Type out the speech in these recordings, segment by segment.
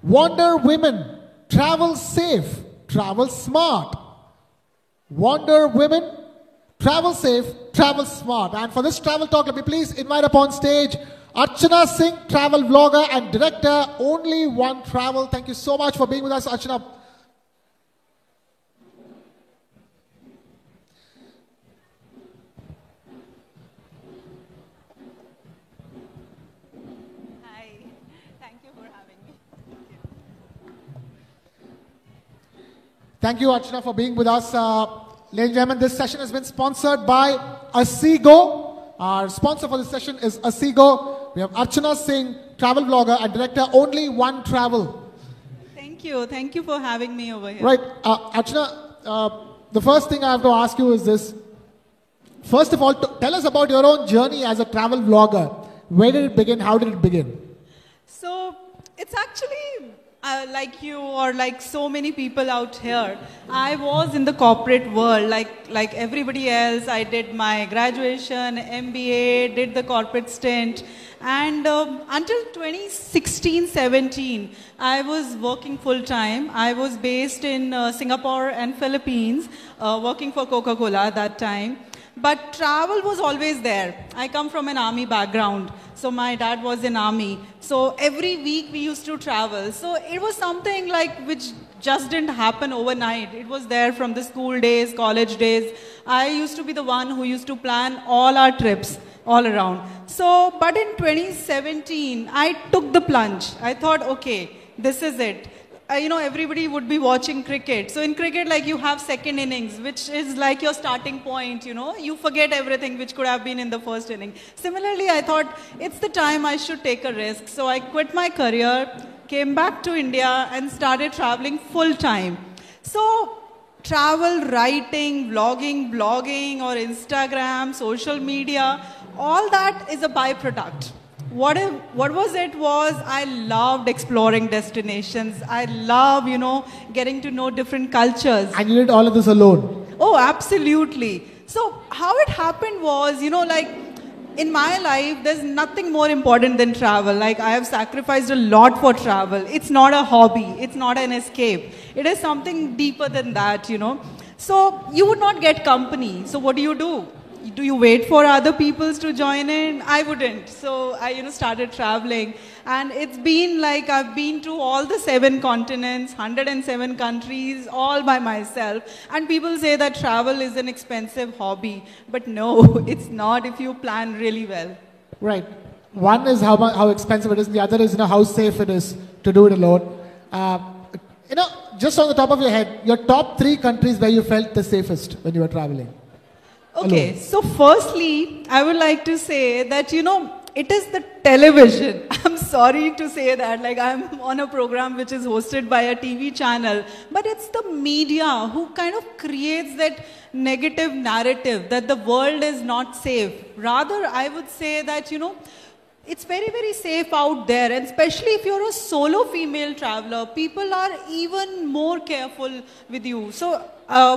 Wonder Women, travel safe, travel smart. Wonder Women, travel safe, travel smart. And for this travel talk, let me please invite upon stage Archana Singh, travel vlogger and director, Only One Travel. Thank you so much for being with us, Archana. Hi, thank you for having me. Thank you, Archana, for being with us. Ladies and gentlemen, this session has been sponsored by Asigo. Our sponsor for this session is Asigo. We have Archana Singh, travel vlogger and director, Only One Travel. Thank you for having me over here. Right, Archana, the first thing I have to ask you is this. First of all, tell us about your own journey as a travel vlogger. Where did it begin? How did it begin? So, it's actually like you or like so many people out here. I was in the corporate world like everybody else. I did my graduation, MBA, did the corporate stint. And until 2016-17, I was working full-time. I was based in Singapore and Philippines, working for Coca-Cola at that time. But travel was always there. I come from an army background. So my dad was in army. So every week we used to travel. So it was something like which just didn't happen overnight. It was there from the school days, college days. I used to be the one who used to plan all our trips all around. So, but in 2017, I took the plunge. I thought, okay, this is it. Everybody would be watching cricket. So in cricket, like you have second innings, which is like your starting point, You forget everything which could have been in the first inning. Similarly, I thought it's the time I should take a risk. So I quit my career, came back to India and started traveling full time. So travel, writing, vlogging, blogging or Instagram, social media, all that is a byproduct. What was it was I loved exploring destinations. I love, getting to know different cultures. And you did all of this alone? Oh, absolutely. So how it happened was, like in my life, there's nothing more important than travel. Like I have sacrificed a lot for travel. It's not a hobby. It's not an escape. It is something deeper than that, So you would not get company. So what do? Do you wait for other peoples to join in? I wouldn't. So I, started traveling. And it's been like I've been to all the 7 continents, 107 countries, all by myself. And people say that travel is an expensive hobby. But no, it's not if you plan really well. Right. One is how expensive it is. And the other is, how safe it is to do it alone. Just on the top of your head, your top 3 countries where you felt the safest when you were traveling. Okay, so firstly, I would like to say that, it is the television. I'm sorry to say that, like I'm on a program which is hosted by a TV channel, but it's the media who kind of creates that negative narrative that the world is not safe. Rather, I would say that, it's very, very safe out there, and especially if you're a solo female traveler, people are even more careful with you. So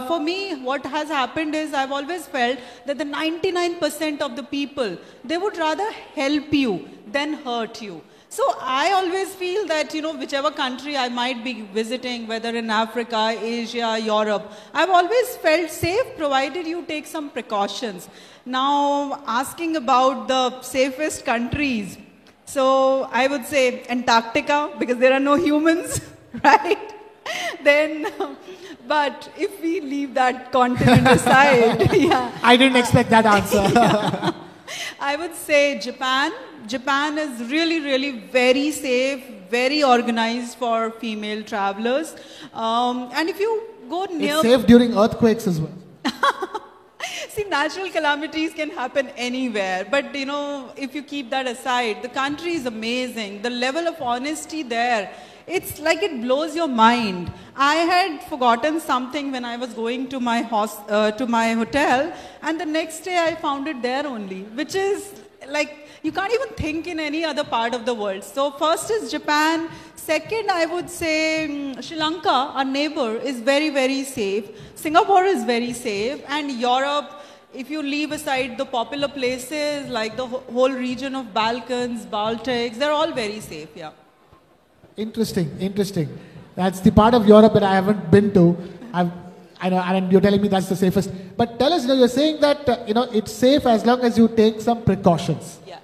for me, what has happened is I've always felt that the 99% of the people, they would rather help you than hurt you. So I always feel that, whichever country I might be visiting, whether in Africa, Asia, Europe, I've always felt safe provided you take some precautions. Now, asking about the safest countries, so I would say Antarctica, because there are no humans, right? Then, but if we leave that continent aside, yeah. I didn't expect that answer. Yeah. I would say Japan. Japan is really, really very safe, very organized for female travelers. And if you go near... It's safe during earthquakes as well. See, natural calamities can happen anywhere. But, if you keep that aside, the country is amazing. The level of honesty there, it's like it blows your mind. I had forgotten something when I was going to my hotel, and the next day I found it there only, which is like, you can't even think in any other part of the world. So first is Japan. Second, I would say Sri Lanka, our neighbor, is very, very safe. Singapore is very safe. And Europe, if you leave aside the popular places like the whole region of Balkans, Baltics, they're all very safe, yeah. Interesting, interesting. That's the part of Europe that I haven't been to. I know, and you're telling me that's the safest. But tell us, you're saying that it's safe as long as you take some precautions. Yeah.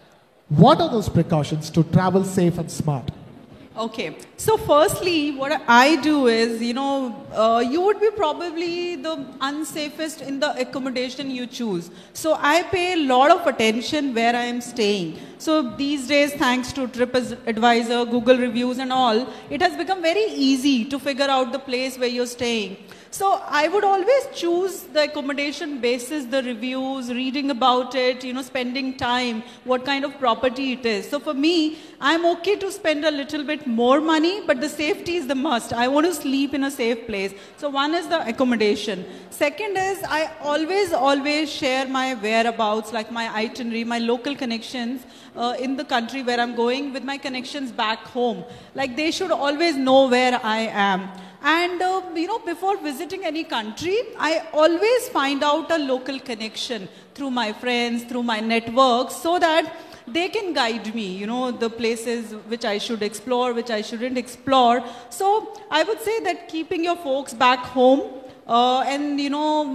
What are those precautions to travel safe and smart? Okay, so firstly, what I do is, you would be probably the unsafest in the accommodation you choose. So I pay a lot of attention where I am staying. So these days, thanks to TripAdvisor, Google reviews and all, it has become very easy to figure out the place where you're staying. So I would always choose the accommodation basis, the reviews, reading about it, spending time, what kind of property it is. So for me, I'm okay to spend a little bit more money, but the safety is the must. I want to sleep in a safe place. So one is the accommodation. Second is I always share my whereabouts, like my itinerary, my local connections in the country where I'm going with my connections back home. Like they should always know where I am. And, before visiting any country, I always find out a local connection through my friends, through my network, so that they can guide me, the places which I should explore, which I shouldn't explore. So I would say that keeping your folks back home and,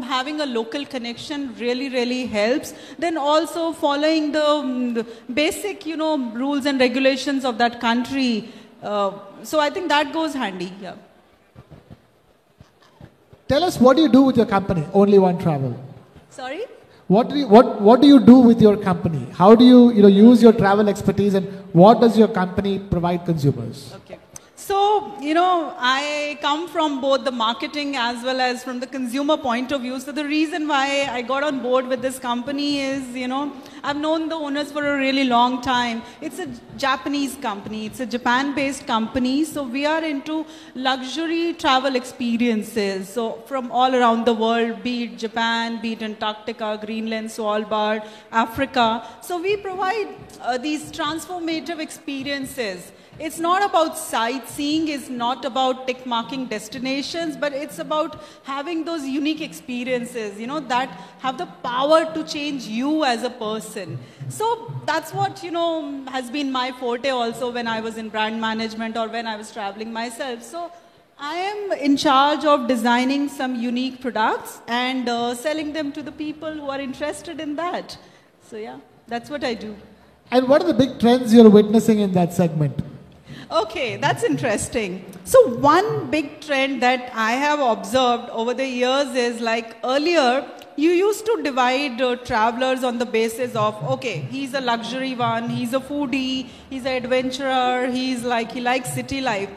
having a local connection really, really helps. Then also following the basic, rules and regulations of that country. So I think that goes handy, yeah. Tell us, what do you do with your company, Only One Travel? Sorry? What do you do with your company? How do you, use your travel expertise, and what does your company provide consumers? Okay. So, I come from both the marketing as well as from the consumer point of view. So the reason why I got on board with this company is, I've known the owners for a really long time. It's a Japanese company. It's a Japan-based company. So we are into luxury travel experiences. So from all around the world, be it Japan, be it Antarctica, Greenland, Svalbard, Africa. So we provide these transformative experiences. It's not about sightseeing, it's not about tick-marking destinations, but it's about having those unique experiences, that have the power to change you as a person. So that's what, has been my forte also when I was in brand management or when I was traveling myself. So I am in charge of designing some unique products and selling them to the people who are interested in that. So yeah, that's what I do. And what are the big trends you're witnessing in that segment? Okay, that's interesting. So one big trend that I have observed over the years is, like earlier, you used to divide travelers on the basis of, okay, he's a luxury one, he's a foodie, he's an adventurer, he likes city life.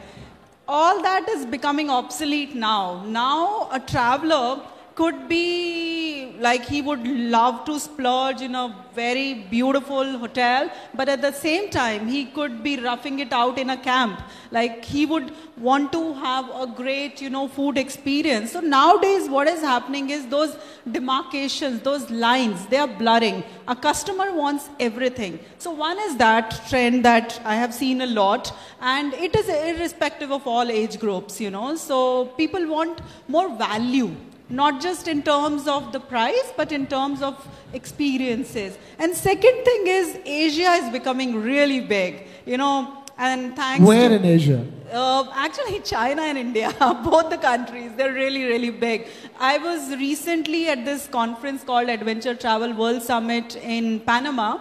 All that is becoming obsolete now. Now a traveler could be like he would love to splurge in a very beautiful hotel, but at the same time he could be roughing it out in a camp. Like he would want to have a great, food experience. So nowadays what is happening is those demarcations, those lines, they are blurring. A customer wants everything. So one is that trend that I have seen a lot, and it is irrespective of all age groups, So people want more value. Not just in terms of the price, but in terms of experiences. And second thing is, Asia is becoming really big, and thanks Where in Asia? Actually, China and India, both the countries, they're really, really big. I was recently at this conference called Adventure Travel World Summit in Panama.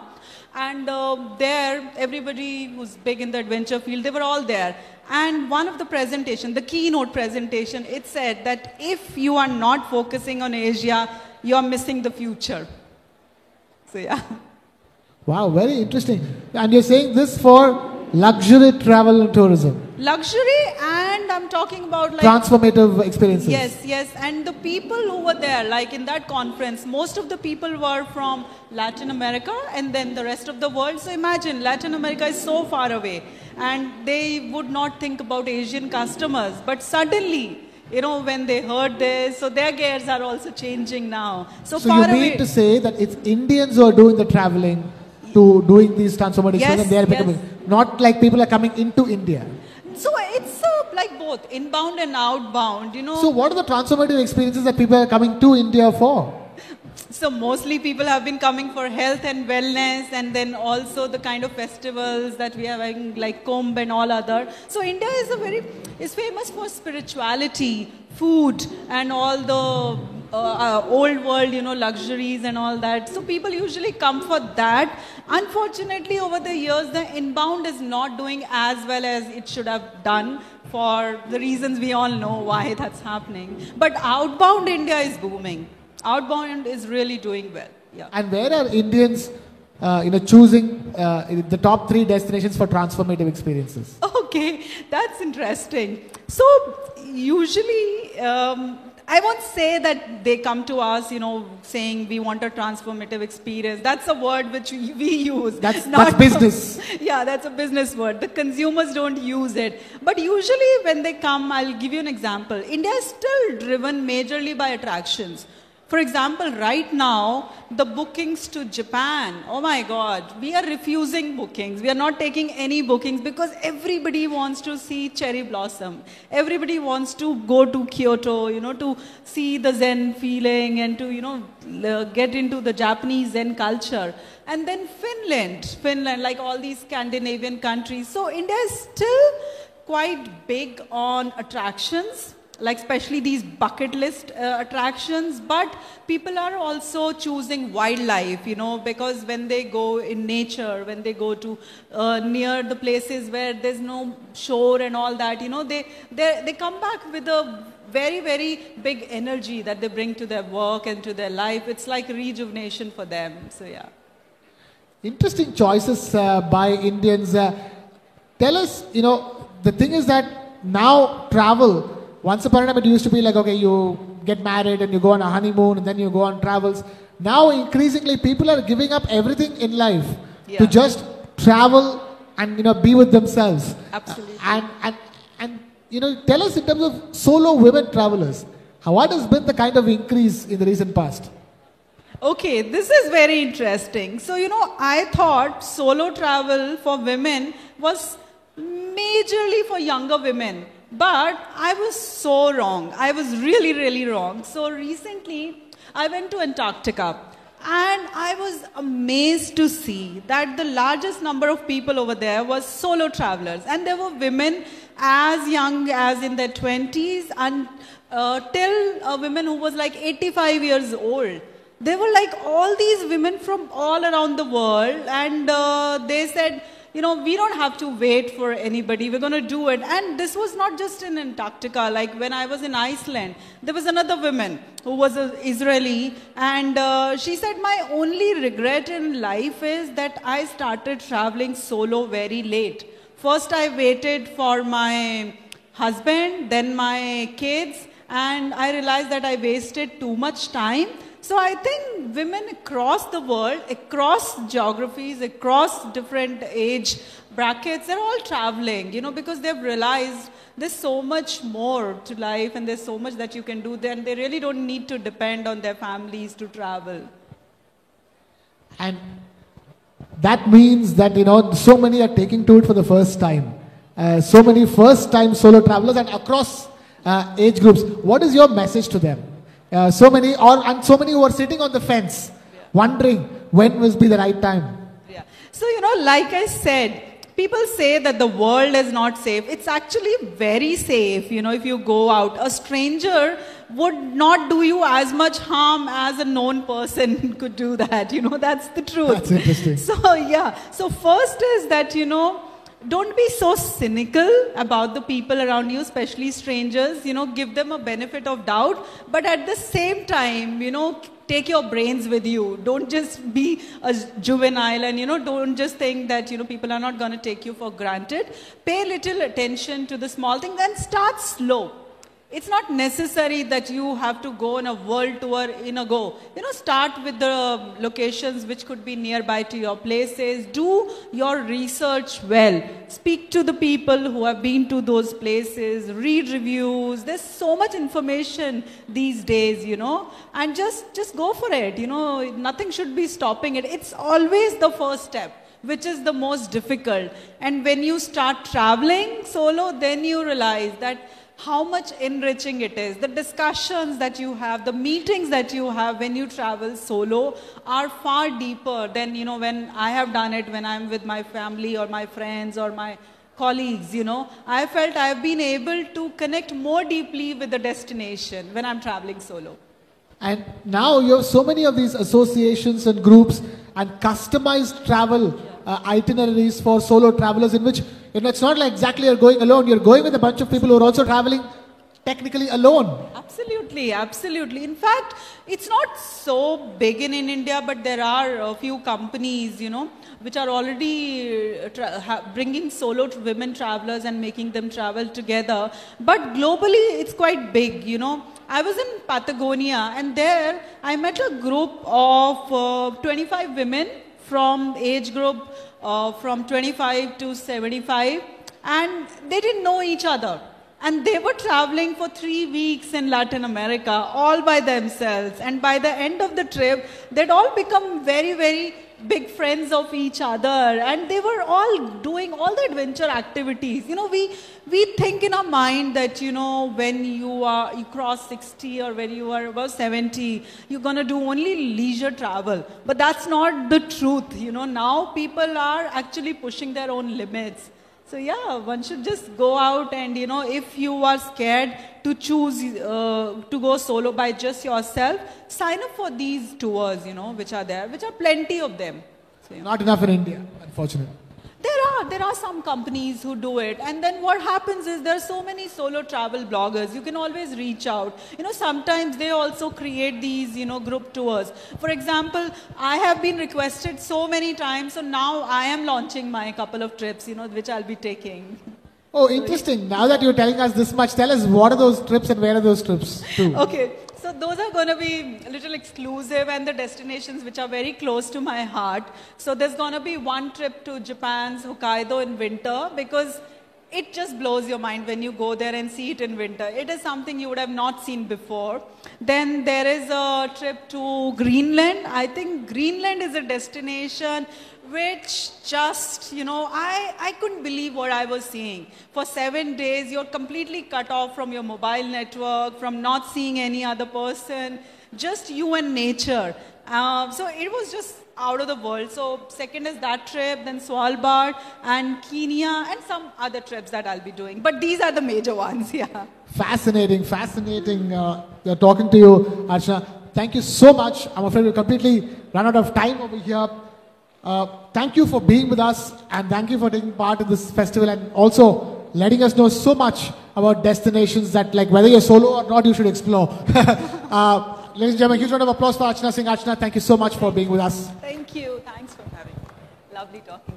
And there, everybody who's big in the adventure field, they were all there. And one of the presentation, the keynote presentation, it said that if you are not focusing on Asia, you are missing the future. So yeah. Wow, very interesting. And you're saying this for luxury travel and tourism? Luxury, and I'm talking about transformative experiences. Yes. And the people who were there, like in that conference, most of the people were from Latin America and then the rest of the world. So imagine, Latin America is so far away and they would not think about Asian customers. But suddenly, when they heard this, so their gears are also changing now. So far you mean away. To say that it's Indians who are doing the traveling to doing these transformative experiences, and they are becoming, not like people are coming into India. So it's like both, inbound and outbound, So what are the transformative experiences that people are coming to India for? So mostly people have been coming for health and wellness, and then also the kind of festivals that we are having like Kumbh and all other. So India is famous for spirituality, food, and all the old world, luxuries and all that. So people usually come for that. Unfortunately, over the years, the inbound is not doing as well as it should have done, for the reasons we all know why that's happening. But outbound India is booming. Outbound is really doing well. Yeah. And where are Indians, choosing the top 3 destinations for transformative experiences? Okay, that's interesting. So usually, I won't say that they come to us, saying we want a transformative experience. That's a word which we use. That's business. Yeah, that's a business word. The consumers don't use it. But usually when they come, I'll give you an example. India is still driven majorly by attractions. For example, right now, the bookings to Japan, oh my God, we are refusing bookings. We are not taking any bookings because everybody wants to see cherry blossom. Everybody wants to go to Kyoto, to see the Zen feeling and to, get into the Japanese Zen culture. And then Finland, like all these Scandinavian countries. So India is still quite big on attractions, like especially these bucket list attractions, but people are also choosing wildlife, because when they go in nature, when they go to near the places where there's no shore and all that, they come back with a very, very big energy that they bring to their work and to their life. It's like rejuvenation for them. So yeah. Interesting choices by Indians. Tell us, the thing is that now travel, once upon a time it used to be like, okay, you get married and you go on a honeymoon and then you go on travels. Now increasingly people are giving up everything in life to just travel and be with themselves. Absolutely. And tell us in terms of solo women travelers, what has been the kind of increase in the recent past? Okay, this is very interesting. So, I thought solo travel for women was majorly for younger women. But I was so wrong. I was really, really wrong. So recently, I went to Antarctica. And I was amazed to see that the largest number of people over there was solo travelers. And there were women as young as in their 20s and till women who was like 85 years old. They were like all these women from all around the world. And they said, we don't have to wait for anybody. We're going to do it. And this was not just in Antarctica. Like when I was in Iceland, there was another woman who was an Israeli. And she said, my only regret in life is that I started traveling solo very late. First, I waited for my husband, then my kids. And I realized that I wasted too much time. So I think women across the world, across geographies, across different age brackets, they're all traveling, because they've realized there's so much more to life and there's so much that you can do there, and they really don't need to depend on their families to travel. And that means that, so many are taking to it for the first time. So many first-time solo travelers and across age groups. What is your message to them? So many who are sitting on the fence, wondering when will be the right time. Yeah. So, like I said, people say that the world is not safe. It's actually very safe, if you go out. A stranger would not do you as much harm as a known person could do that. That's the truth. That's interesting. So, yeah. So, first is that, don't be so cynical about the people around you, especially strangers. Give them a benefit of doubt. But at the same time, take your brains with you. Don't just be a juvenile and, don't just think that, people are not going to take you for granted. Pay little attention to the small things and start slow. It's not necessary that you have to go on a world tour in a go. Start with the locations which could be nearby to your places. Do your research well. Speak to the people who have been to those places. Read reviews. There's so much information these days, and just go for it. Nothing should be stopping it. It's always the first step, which is the most difficult. And when you start traveling solo, then you realize that how much enriching it is. The discussions that you have, the meetings that you have when you travel solo are far deeper than, you know, when I have done it when I'm with my family or my friends or my colleagues, you know. I felt I've been able to connect more deeply with the destination when I'm traveling solo. And now you have so many of these associations and groups and customized travel itineraries for solo travelers, in which, you know, it's not like exactly you're going alone. You're going with a bunch of people who are also traveling technically alone. Absolutely, absolutely. In fact, it's not so big in India, but there are a few companies, you know, which are already bringing solo women travelers and making them travel together. But globally, it's quite big, you know. I was in Patagonia, and there I met a group of 25 women from age group from 25 to 75, and they didn't know each other. And they were traveling for 3 weeks in Latin America, all by themselves. And by the end of the trip, they'd all become very, very big friends of each other. And they were all doing all the adventure activities. You know, we think in our mind that, you know, when you cross 60 or when you are above 70, you're going to do only leisure travel. But that's not the truth. You know, now people are actually pushing their own limits. So yeah, one should just go out and, you know, if you are scared to choose to go solo by just yourself, sign up for these tours, you know, which are there, which are plenty of them. So, yeah. Not enough in India, unfortunately. There are some companies who do it, and then what happens is there are so many solo travel bloggers. You can always reach out. You know, sometimes they also create these, you know, group tours. For example, I have been requested so many times, so now I am launching my couple of trips, you know, which I'll be taking. Oh, interesting. Now that you're telling us this much, tell us what are those trips and where are those trips to? Okay. So those are going to be a little exclusive and the destinations which are very close to my heart. So there's going to be one trip to Japan's Hokkaido in winter, because it just blows your mind when you go there and see it in winter. It is something you would have not seen before. Then there is a trip to Greenland. I think Greenland is a destination which just, you know, I couldn't believe what I was seeing. For 7 days, you're completely cut off from your mobile network, from not seeing any other person, just you and nature. So it was just out of the world. So second is that trip, then Svalbard and Kenya and some other trips that I'll be doing. But these are the major ones, yeah. Fascinating, fascinating talking to you, Archana. Thank you so much. I'm afraid we've completely run out of time over here. Thank you for being with us, and thank you for taking part in this festival and also letting us know so much about destinations that, like, whether you're solo or not, you should explore. Ladies and gentlemen, huge round of applause for Archana Singh. Archana, thank you so much for being with us. Thank you. Thanks for having me. Lovely talking.